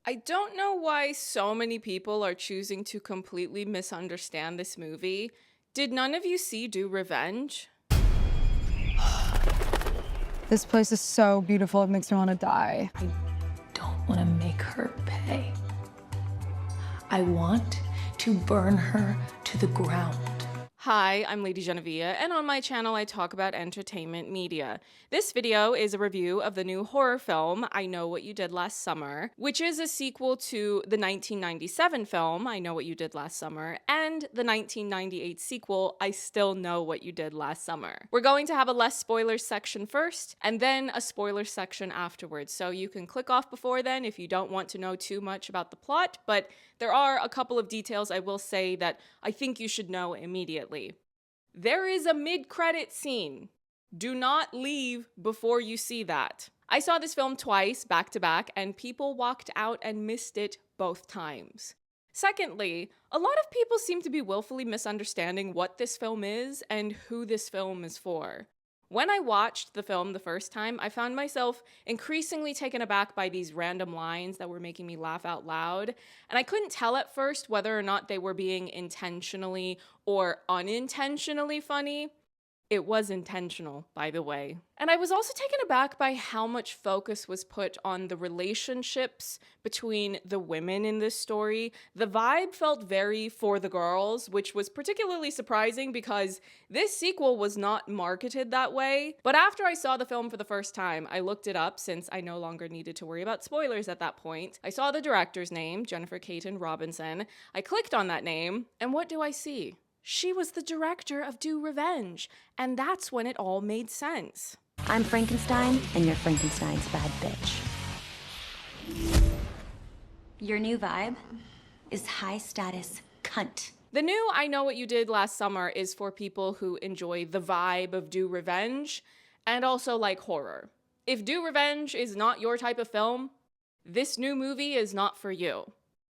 I don't know why so many people are choosing to completely misunderstand this movie. Did none of you see Do Revenge? This place is so beautiful, it makes me want to die. I don't want to make her pay. I want to burn her to the ground. Hi, I'm LadyJenevia, and on my channel I talk about entertainment media. This video is a review of the new horror film, I Know What You Did Last Summer, which is a sequel to the 1997 film, I Know What You Did Last Summer, and the 1998 sequel, I Still Know What You Did Last Summer. We're going to have a less spoilers section first, and then a spoilers section afterwards, so you can click off before then if you don't want to know too much about the plot, but there are a couple of details I will say that I think you should know immediately. There is a mid-credit scene. Do not leave before you see that. I saw this film twice, back to back, and people walked out and missed it both times. Secondly, a lot of people seem to be willfully misunderstanding what this film is and who this film is for. When I watched the film the first time, I found myself increasingly taken aback by these random lines that were making me laugh out loud, and I couldn't tell at first whether or not they were being intentionally or unintentionally funny. It was intentional, by the way. And I was also taken aback by how much focus was put on the relationships between the women in this story. The vibe felt very for the girls, which was particularly surprising because this sequel was not marketed that way. But after I saw the film for the first time, I looked it up since I no longer needed to worry about spoilers at that point. I saw the director's name, Jennifer Robinson. I clicked on that name, and what do I see? She was the director of Do Revenge, and that's when it all made sense. I'm Frankenstein, and you're Frankenstein's bad bitch. Your new vibe is high status cunt. The new I Know What You Did Last Summer is for people who enjoy the vibe of Do Revenge and also like horror. If Do Revenge is not your type of film, this new movie is not for you.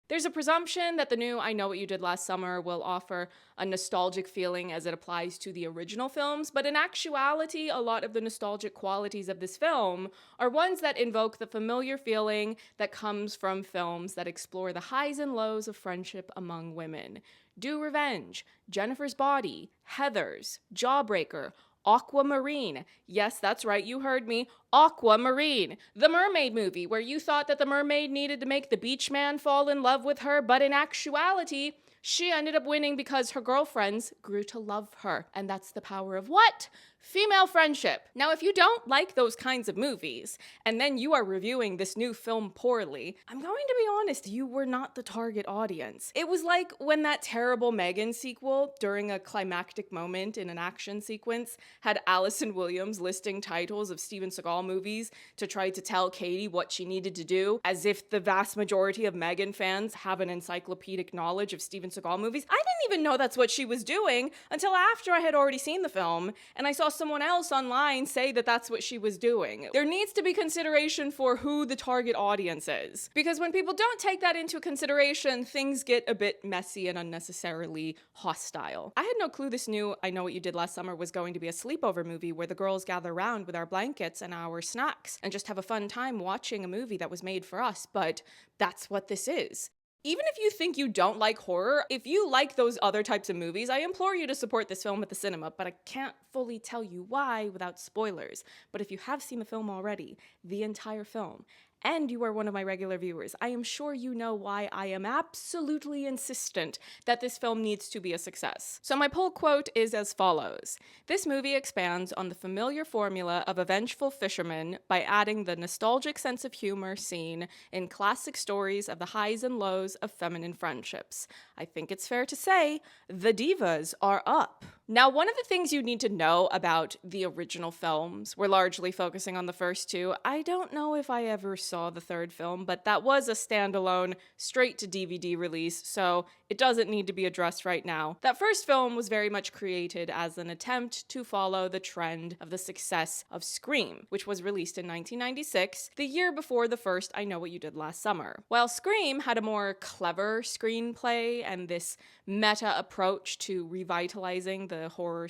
There's a presumption that the new I Know What You Did Last Summer will offer a nostalgic feeling as it applies to the original films, but in actuality, a lot of the nostalgic qualities of this film are ones that invoke the familiar feeling that comes from films that explore the highs and lows of friendship among women. Do Revenge, Jennifer's Body, Heathers, Jawbreaker, Aquamarine. Yes, that's right, you heard me. Aquamarine. The mermaid movie, where you thought that the mermaid needed to make the beach man fall in love with her, but in actuality, she ended up winning because her girlfriends grew to love her. And that's the power of what? Female friendship. Now, if you don't like those kinds of movies, and then you are reviewing this new film poorly, I'm going to be honest, you were not the target audience. It was like when that terrible Megan sequel, during a climactic moment in an action sequence, had Allison Williams listing titles of Steven Seagal movies to try to tell Katie what she needed to do, as if the vast majority of Megan fans have an encyclopedic knowledge of Steven Seagal movies. I didn't even know that's what she was doing until after I had already seen the film, and I saw someone else online say that that's what she was doing. There needs to be consideration for who the target audience is, because when people don't take that into consideration, things get a bit messy and unnecessarily hostile. I had no clue this new I Know What You Did Last Summer was going to be a sleepover movie where the girls gather around with our blankets and our snacks and just have a fun time watching a movie that was made for us, but that's what this is. Even if you think you don't like horror, if you like those other types of movies, I implore you to support this film at the cinema, but I can't fully tell you why without spoilers. But if you have seen the film already, the entire film, and you are one of my regular viewers, I am sure you know why I am absolutely insistent that this film needs to be a success. So my poll quote is as follows. This movie expands on the familiar formula of a vengeful fisherman by adding the nostalgic sense of humor seen in classic stories of the highs and lows of feminine friendships. I think it's fair to say the divas are up. Now, one of the things you need to know about the original films, we're largely focusing on the first two. I don't know if I ever saw the third film, but that was a standalone, straight-to-DVD release, so it doesn't need to be addressed right now. That first film was very much created as an attempt to follow the trend of the success of Scream, which was released in 1996, the year before the first I Know What You Did Last Summer. While Scream had a more clever screenplay and this meta approach to revitalizing the horror/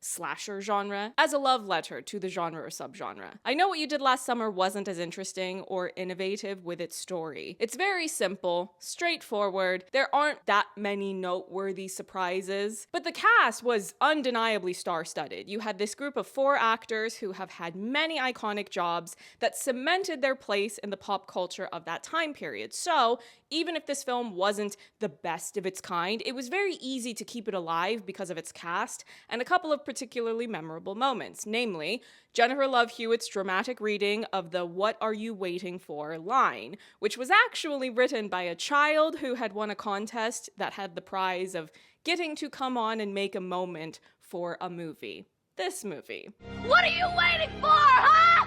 slasher genre as a love letter to the genre or subgenre. I Know What You Did Last Summer wasn't as interesting or innovative with its story. It's very simple, straightforward, there aren't that many noteworthy surprises, but the cast was undeniably star-studded. You had this group of 4 actors who have had many iconic jobs that cemented their place in the pop culture of that time period. So, even if this film wasn't the best of its kind, it was very easy to keep it alive because of its cast and a couple of particularly memorable moments, namely Jennifer Love Hewitt's dramatic reading of the "What are you waiting for?" line, which was actually written by a child who had won a contest that had the prize of getting to come on and make a moment for a movie. This movie. What are you waiting for, huh?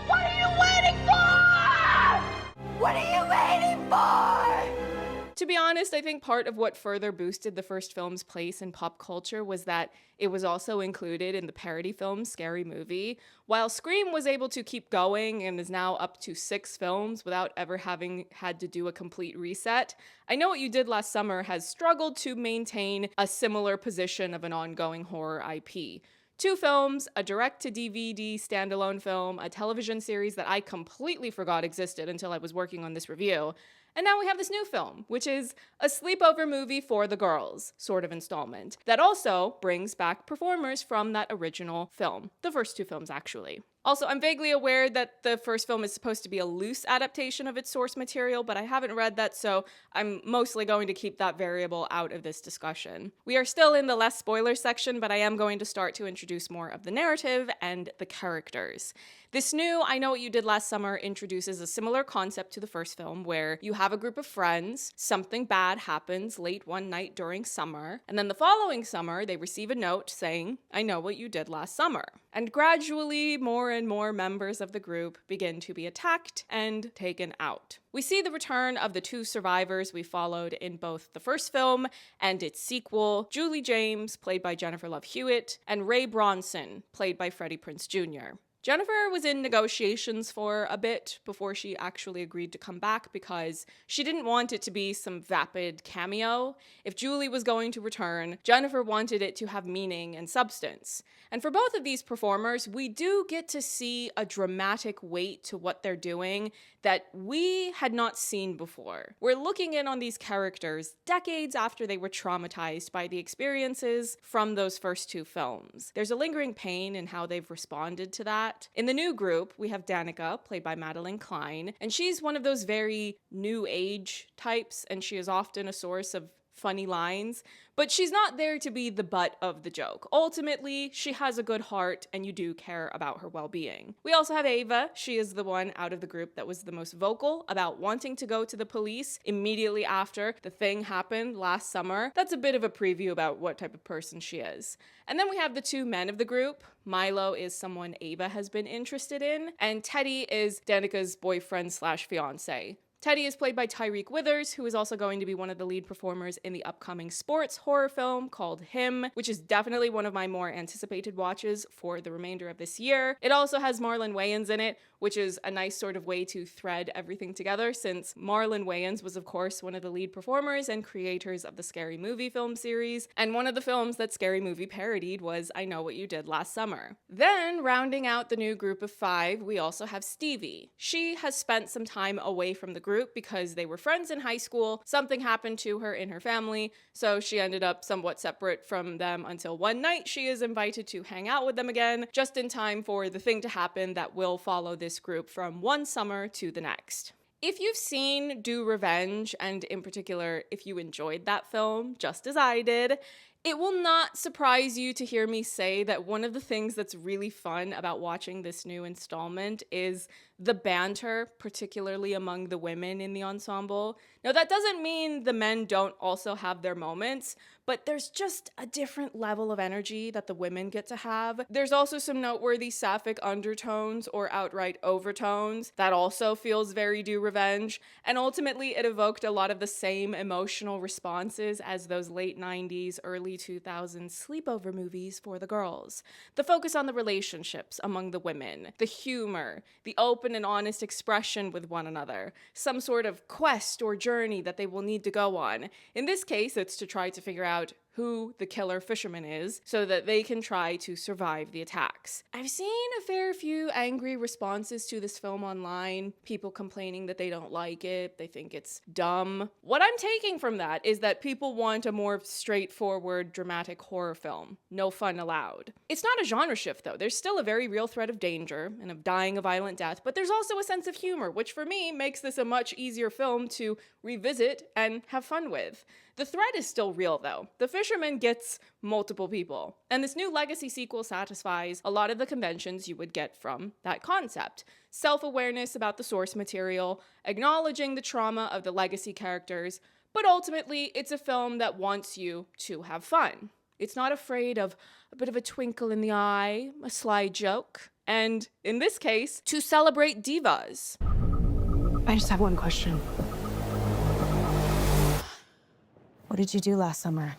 What are you waiting for? What are you waiting for? To be honest, I think part of what further boosted the first film's place in pop culture was that it was also included in the parody film Scary Movie. While Scream was able to keep going and is now up to 6 films without ever having had to do a complete reset, I Know What You Did Last Summer has struggled to maintain a similar position of an ongoing horror IP. 2 films, a direct-to-DVD standalone film, a television series that I completely forgot existed until I was working on this review, and now we have this new film, which is a sleepover movie for the girls, sort of installment, that also brings back performers from that original film. The first 2 films, actually. Also, I'm vaguely aware that the first film is supposed to be a loose adaptation of its source material, but I haven't read that, so I'm mostly going to keep that variable out of this discussion. We are still in the less spoiler section, but I am going to start to introduce more of the narrative and the characters. This new I Know What You Did Last Summer introduces a similar concept to the first film, where you have a group of friends, something bad happens late one night during summer, and then the following summer they receive a note saying, "I know what you did last summer." And gradually, more and more members of the group begin to be attacked and taken out. We see the return of the 2 survivors we followed in both the first film and its sequel, Julie James, played by Jennifer Love Hewitt, and Ray Bronson, played by Freddie Prinze Jr. Jennifer was in negotiations for a bit before she actually agreed to come back because she didn't want it to be some vapid cameo. If Julie was going to return, Jennifer wanted it to have meaning and substance. And for both of these performers, we do get to see a dramatic weight to what they're doing that we had not seen before. We're looking in on these characters decades after they were traumatized by the experiences from those first 2 films. There's a lingering pain in how they've responded to that. In the new group, we have Danica, played by Madelyn Cline, and she's one of those very new age types, and she is often a source of funny lines, but she's not there to be the butt of the joke. Ultimately, she has a good heart and you do care about her well-being. We also have Ava. She is the one out of the group that was the most vocal about wanting to go to the police immediately after the thing happened last summer. That's a bit of a preview about what type of person she is. And then we have the 2 men of the group. Milo is someone Ava has been interested in, and Teddy is Danica's boyfriend/fiance. Teddy is played by Tyriq Withers, who is also going to be one of the lead performers in the upcoming sports horror film called Him, which is definitely one of my more anticipated watches for the remainder of this year. It also has Marlon Wayans in it, which is a nice sort of way to thread everything together, since Marlon Wayans was, of course, one of the lead performers and creators of the Scary Movie film series, and one of the films that Scary Movie parodied was I Know What You Did Last Summer. Then, rounding out the new group of 5, we also have Stevie. She has spent some time away from the group because they were friends in high school. Something happened to her in her family, so she ended up somewhat separate from them until one night she is invited to hang out with them again, just in time for the thing to happen that will follow this group from one summer to the next. If you've seen Do Revenge, and in particular, if you enjoyed that film, just as I did, it will not surprise you to hear me say that one of the things that's really fun about watching this new installment is the banter, particularly among the women in the ensemble. Now, that doesn't mean the men don't also have their moments, but there's just a different level of energy that the women get to have. There's also some noteworthy sapphic undertones or outright overtones that also feels very Do Revenge, and ultimately it evoked a lot of the same emotional responses as those late 90s, early 2000s sleepover movies for the girls. The focus on the relationships among the women, the humor, the open and honest expression with one another, some sort of quest or journey that they will need to go on. In this case, it's to try to figure out who the killer fisherman is so that they can try to survive the attacks. I've seen a fair few angry responses to this film online, people complaining that they don't like it, they think it's dumb. What I'm taking from that is that people want a more straightforward, dramatic horror film. No fun allowed. It's not a genre shift though. There's still a very real threat of danger and of dying a violent death, but there's also a sense of humor, which for me makes this a much easier film to revisit and have fun with. The threat is still real though. The fisherman gets multiple people, and this new legacy sequel satisfies a lot of the conventions you would get from that concept. Self-awareness about the source material, acknowledging the trauma of the legacy characters, but ultimately it's a film that wants you to have fun. It's not afraid of a bit of a twinkle in the eye, a sly joke, and in this case, to celebrate divas. I just have one question. What did you do last summer?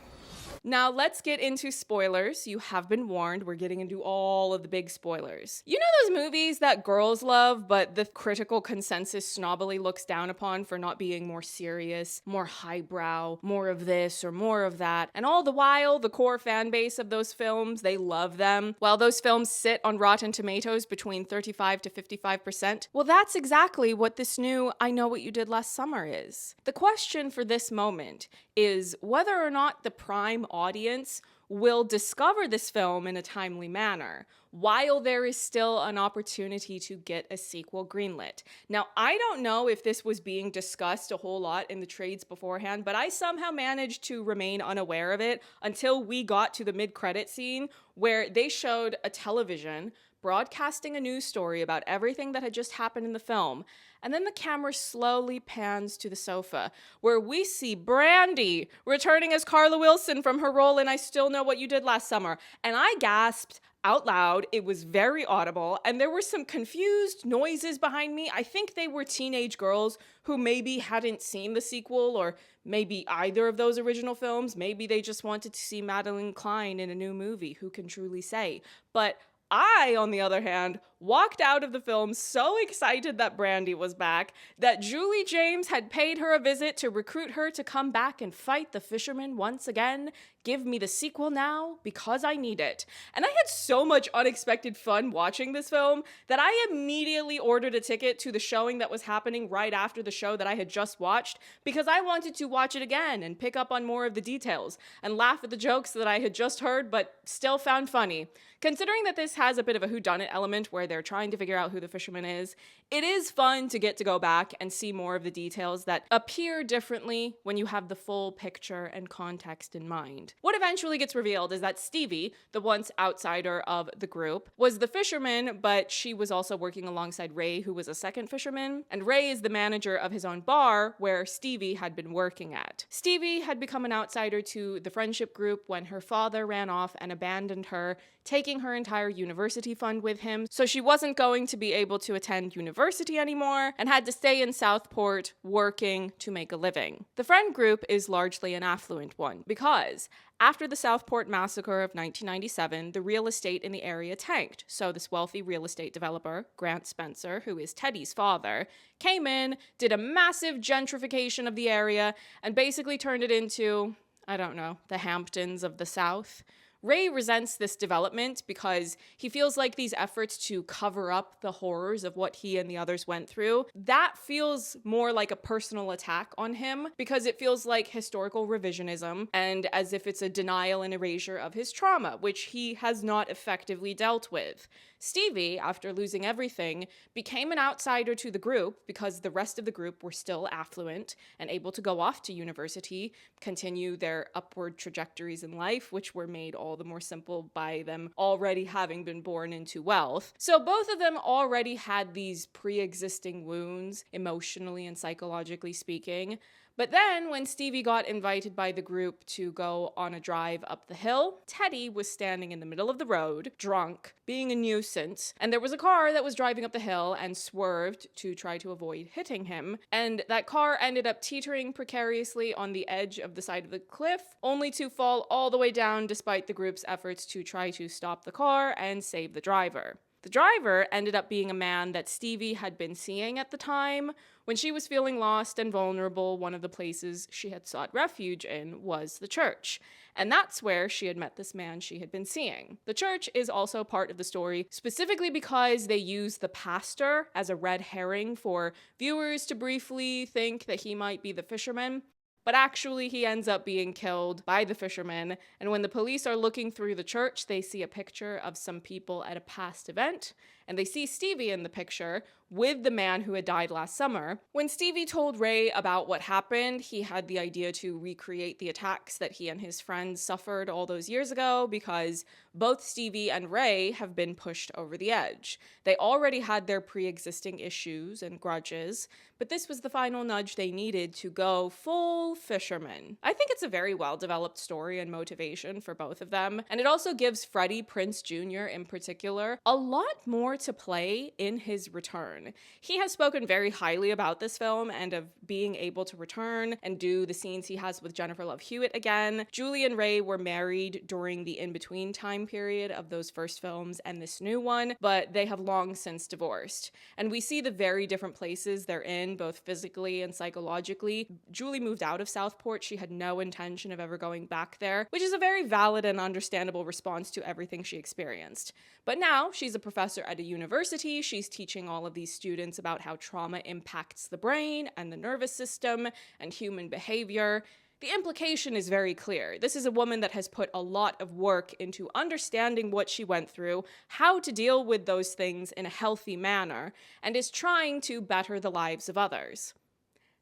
Now let's get into spoilers. You have been warned. We're getting into all of the big spoilers. You know those movies that girls love, but the critical consensus snobbily looks down upon for not being more serious, more highbrow, more of this or more of that. And all the while, the core fan base of those films, they love them. While those films sit on Rotten Tomatoes between 35 to 55%. Well, that's exactly what this new I Know What You Did Last Summer is. The question for this moment is whether or not the prime audience will discover this film in a timely manner, while there is still an opportunity to get a sequel greenlit. Now, I don't know if this was being discussed a whole lot in the trades beforehand, but I somehow managed to remain unaware of it until we got to the mid-credit scene where they showed a television broadcasting a news story about everything that had just happened in the film. And then the camera slowly pans to the sofa, where we see Brandy returning as Carla Wilson from her role in I Still Know What You Did Last Summer. And I gasped out loud. It was very audible, and there were some confused noises behind me. I think they were teenage girls who maybe hadn't seen the sequel, or maybe either of those original films. Maybe they just wanted to see Madelyn Cline in a new movie. Who can truly say? But I, on the other hand, walked out of the film so excited that Brandy was back that Julie James had paid her a visit to recruit her to come back and fight the fisherman once again. Give me the sequel now, because I need it. And I had so much unexpected fun watching this film that I immediately ordered a ticket to the showing that was happening right after the show that I had just watched, because I wanted to watch it again and pick up on more of the details and laugh at the jokes that I had just heard but still found funny. Considering that this has a bit of a whodunit element where they're trying to figure out who the fisherman is, it is fun to get to go back and see more of the details that appear differently when you have the full picture and context in mind. What eventually gets revealed is that Stevie, the once outsider of the group, was the fisherman, but she was also working alongside Ray, who was a second fisherman, and Ray is the manager of his own bar where Stevie had been working at. Stevie had become an outsider to the friendship group when her father ran off and abandoned her, taking her entire university fund with him, so she wasn't going to be able to attend university anymore and had to stay in Southport working to make a living. The friend group is largely an affluent one because after the Southport massacre of 1997, the real estate in the area tanked. So this wealthy real estate developer, Grant Spencer, who is Teddy's father, came in, did a massive gentrification of the area, and basically turned it into, I don't know, the Hamptons of the South. Ray resents this development because he feels like these efforts to cover up the horrors of what he and the others went through, that feels more like a personal attack on him because it feels like historical revisionism and as if it's a denial and erasure of his trauma, which he has not effectively dealt with. Stevie, after losing everything, became an outsider to the group because the rest of the group were still affluent and able to go off to university, continue their upward trajectories in life, which were made all the more simple by them already having been born into wealth. So both of them already had these pre-existing wounds, emotionally and psychologically speaking. But then, when Stevie got invited by the group to go on a drive up the hill, Teddy was standing in the middle of the road, drunk, being a nuisance, and there was a car that was driving up the hill and swerved to try to avoid hitting him, and that car ended up teetering precariously on the edge of the side of the cliff, only to fall all the way down despite the group's efforts to try to stop the car and save the driver. The driver ended up being a man that Stevie had been seeing at the time. When she was feeling lost and vulnerable, one of the places she had sought refuge in was the church. And that's where she had met this man she had been seeing. The church is also part of the story, specifically because they use the pastor as a red herring for viewers to briefly think that he might be the fisherman. But actually, he ends up being killed by the fisherman, and when the police are looking through the church, they see a picture of some people at a past event, and they see Stevie in the picture with the man who had died last summer. When Stevie told Ray about what happened, he had the idea to recreate the attacks that he and his friends suffered all those years ago, because both Stevie and Ray have been pushed over the edge. They already had their pre-existing issues and grudges, but this was the final nudge they needed to go full fisherman. I think it's a very well-developed story and motivation for both of them, and it also gives Freddie Prinze Jr. in particular a lot more to play in his return. He has spoken very highly about this film and of being able to return and do the scenes he has with Jennifer Love Hewitt again. Julie and Ray were married during the in-between time period of those first films and this new one, but they have long since divorced. And we see the very different places they're in, both physically and psychologically. Julie moved out of Southport. She had no intention of ever going back there, which is a very valid and understandable response to everything she experienced. But now she's a professor at a university. She's teaching all of these students about how trauma impacts the brain and the nervous system and human behavior. The implication is very clear. This is a woman that has put a lot of work into understanding what she went through, how to deal with those things in a healthy manner, and is trying to better the lives of others.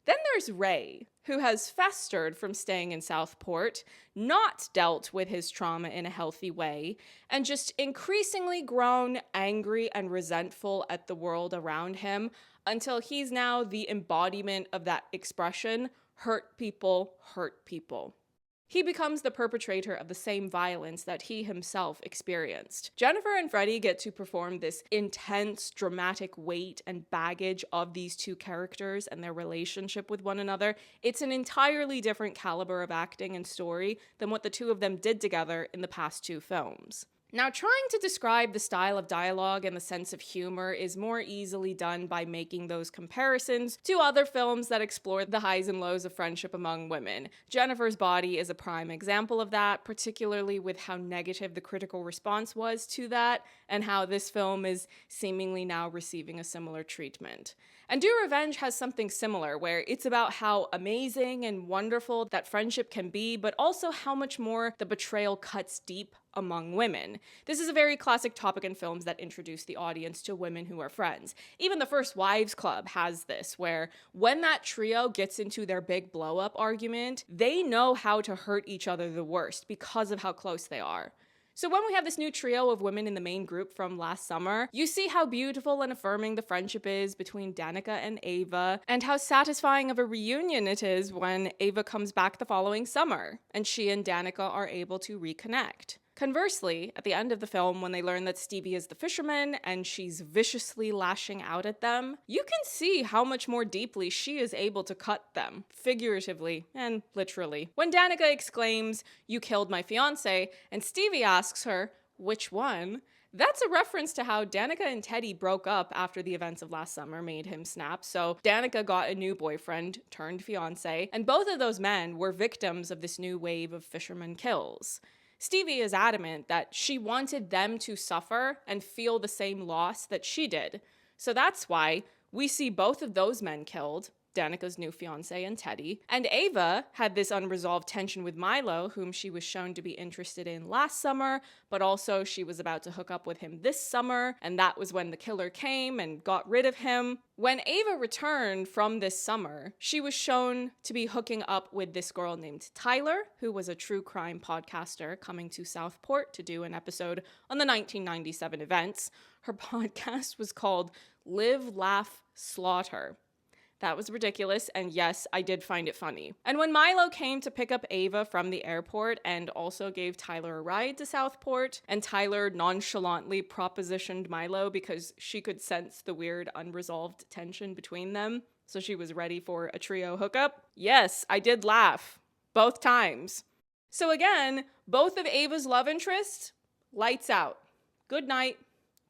Then there's Ray, who has festered from staying in Southport, not dealt with his trauma in a healthy way, and just increasingly grown angry and resentful at the world around him until he's now the embodiment of that expression, hurt people, hurt people. He becomes the perpetrator of the same violence that he himself experienced. Jennifer and Freddie get to perform this intense, dramatic weight and baggage of these two characters and their relationship with one another. It's an entirely different caliber of acting and story than what the two of them did together in the past two films. Now, trying to describe the style of dialogue and the sense of humor is more easily done by making those comparisons to other films that explore the highs and lows of friendship among women. Jennifer's Body is a prime example of that, particularly with how negative the critical response was to that, and how this film is seemingly now receiving a similar treatment. And Do Revenge has something similar, where it's about how amazing and wonderful that friendship can be, but also how much more the betrayal cuts deep among women. This is a very classic topic in films that introduce the audience to women who are friends. Even The First Wives Club has this, where when that trio gets into their big blow-up argument, they know how to hurt each other the worst because of how close they are. So when we have this new trio of women in the main group from last summer, you see how beautiful and affirming the friendship is between Danica and Ava, and how satisfying of a reunion it is when Ava comes back the following summer, and she and Danica are able to reconnect. Conversely, at the end of the film, when they learn that Stevie is the fisherman and she's viciously lashing out at them, you can see how much more deeply she is able to cut them, figuratively and literally. When Danica exclaims, "You killed my fiancé," and Stevie asks her, "Which one?" That's a reference to how Danica and Teddy broke up after the events of last summer made him snap, so Danica got a new boyfriend turned fiancé, and both of those men were victims of this new wave of fisherman kills. Stevie is adamant that she wanted them to suffer and feel the same loss that she did. So that's why we see both of those men killed, Danica's new fiancé and Teddy. And Ava had this unresolved tension with Milo, whom she was shown to be interested in last summer, but also she was about to hook up with him this summer, and that was when the killer came and got rid of him. When Ava returned from this summer, she was shown to be hooking up with this girl named Tyler, who was a true crime podcaster coming to Southport to do an episode on the 1997 events. Her podcast was called Live, Laugh, Slaughter. That was ridiculous, and yes, I did find it funny. And when Milo came to pick up Ava from the airport and also gave Tyler a ride to Southport, and Tyler nonchalantly propositioned Milo because she could sense the weird unresolved tension between them, so she was ready for a trio hookup, yes, I did laugh. Both times. So again, both of Ava's love interests, lights out. Good night,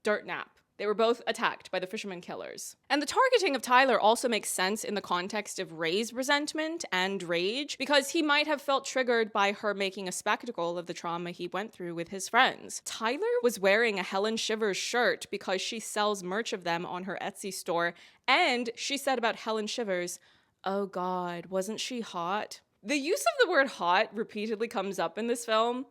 dirt nap. They were both attacked by the fisherman killers. And the targeting of Tyler also makes sense in the context of Ray's resentment and rage, because he might have felt triggered by her making a spectacle of the trauma he went through with his friends. Tyler was wearing a Helen Shivers shirt because she sells merch of them on her Etsy store, and she said about Helen Shivers, "Oh God, wasn't she hot?" The use of the word hot repeatedly comes up in this film,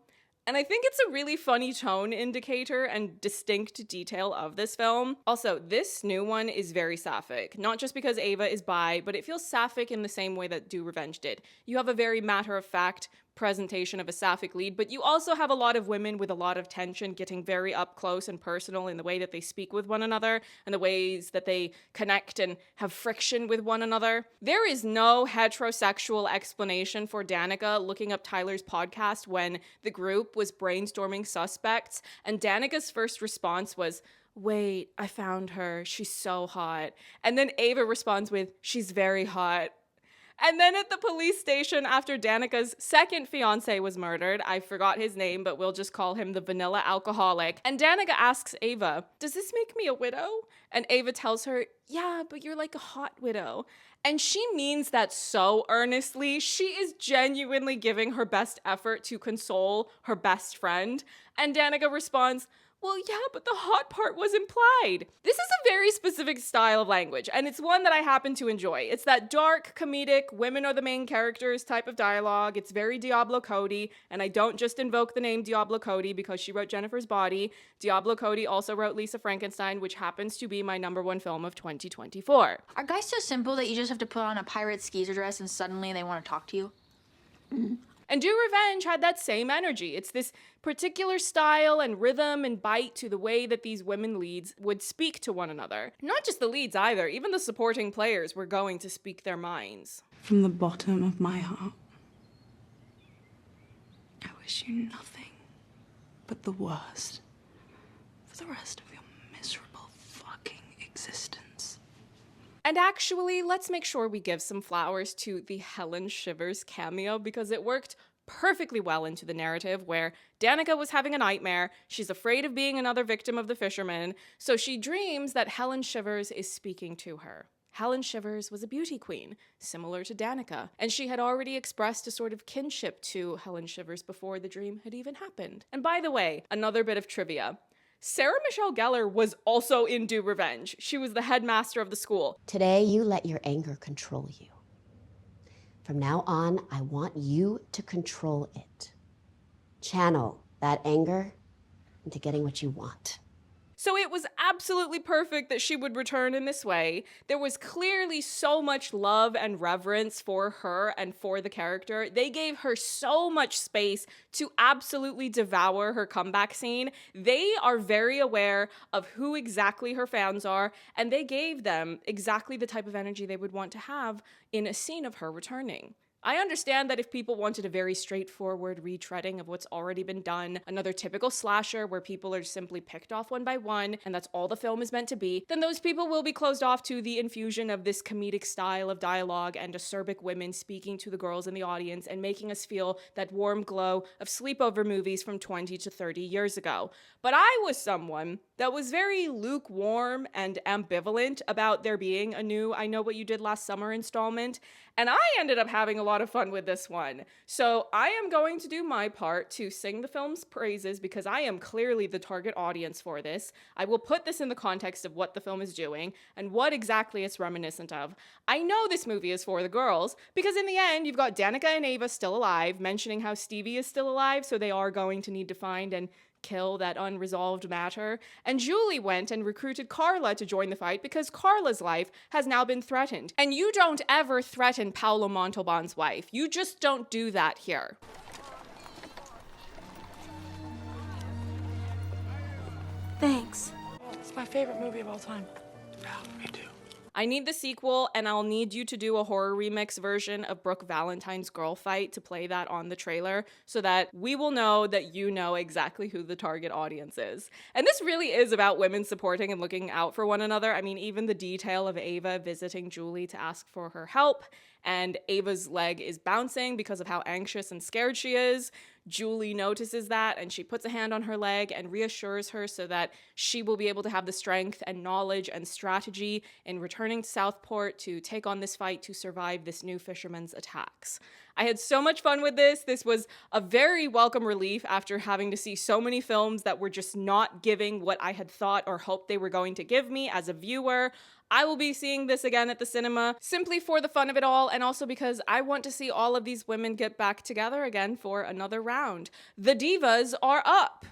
and I think it's a really funny tone indicator and distinct detail of this film. Also, this new one is very sapphic, not just because Ava is bi, but it feels sapphic in the same way that Do Revenge did. You have a very matter-of-fact presentation of a sapphic lead, but you also have a lot of women with a lot of tension getting very up close and personal in the way that they speak with one another and the ways that they connect and have friction with one another. There is no heterosexual explanation for Danica looking up Tyler's podcast when the group was brainstorming suspects, and Danica's first response was, "Wait, I found her. She's so hot." And then Ava responds with, "She's very hot." And then at the police station, after Danica's second fiance was murdered, I forgot his name, but we'll just call him the vanilla alcoholic, and Danica asks Ava, "Does this make me a widow?" And Ava tells her, "Yeah, but you're like a hot widow." And she means that so earnestly. She is genuinely giving her best effort to console her best friend. And Danica responds, "Well, yeah, but the hot part was implied." This is a very specific style of language, and it's one that I happen to enjoy. It's that dark, comedic, women are the main characters type of dialogue. It's very Diablo Cody, and I don't just invoke the name Diablo Cody because she wrote Jennifer's Body. Diablo Cody also wrote Lisa Frankenstein, which happens to be my #1 film of 2024. Are guys so simple that you just have to put on a pirate skeezer dress and suddenly they want to talk to you? And Do Revenge had that same energy. It's this particular style and rhythm and bite to the way that these women leads would speak to one another. Not just the leads either, even the supporting players were going to speak their minds. From the bottom of my heart, I wish you nothing but the worst for the rest of your miserable fucking existence. And actually, let's make sure we give some flowers to the Helen Shivers cameo because it worked perfectly well into the narrative where Danica was having a nightmare, she's afraid of being another victim of the fisherman, so she dreams that Helen Shivers is speaking to her. Helen Shivers was a beauty queen, similar to Danica, and she had already expressed a sort of kinship to Helen Shivers before the dream had even happened. And by the way, another bit of trivia. Sarah Michelle Gellar was also in Do Revenge. She was the headmaster of the school. Today, you let your anger control you. From now on, I want you to control it. Channel that anger into getting what you want. So it was absolutely perfect that she would return in this way. There was clearly so much love and reverence for her and for the character. They gave her so much space to absolutely devour her comeback scene. They are very aware of who exactly her fans are, and they gave them exactly the type of energy they would want to have in a scene of her returning. I understand that if people wanted a very straightforward retreading of what's already been done, another typical slasher where people are simply picked off one by one, and that's all the film is meant to be, then those people will be closed off to the infusion of this comedic style of dialogue and acerbic women speaking to the girls in the audience and making us feel that warm glow of sleepover movies from 20 to 30 years ago. But I was someone that was very lukewarm and ambivalent about there being a new I Know What You Did Last Summer installment, and I ended up having a lot of fun with this one. So I am going to do my part to sing the film's praises because I am clearly the target audience for this. I will put this in the context of what the film is doing and what exactly it's reminiscent of. I know this movie is for the girls because in the end, you've got Danica and Ava still alive, mentioning how Stevie is still alive, so they are going to need to find and kill that unresolved matter. And Julie went and recruited Carla to join the fight because Carla's life has now been threatened. And you don't ever threaten Paolo Montalban's wife. You just don't do that here. Thanks. It's my favorite movie of all time. Yeah, me too. I need the sequel, and I'll need you to do a horror remix version of Brooke Valentine's Girl Fight to play that on the trailer so that we will know that you know exactly who the target audience is. And this really is about women supporting and looking out for one another. I mean, even the detail of Ava visiting Julie to ask for her help, and Ava's leg is bouncing because of how anxious and scared she is. Julie notices that and she puts a hand on her leg and reassures her so that she will be able to have the strength and knowledge and strategy in returning to Southport to take on this fight to survive this new fisherman's attacks. I had so much fun with this. This was a very welcome relief after having to see so many films that were just not giving what I had thought or hoped they were going to give me as a viewer. I will be seeing this again at the cinema simply for the fun of it all, and also because I want to see all of these women get back together again for another round. The Divas are up!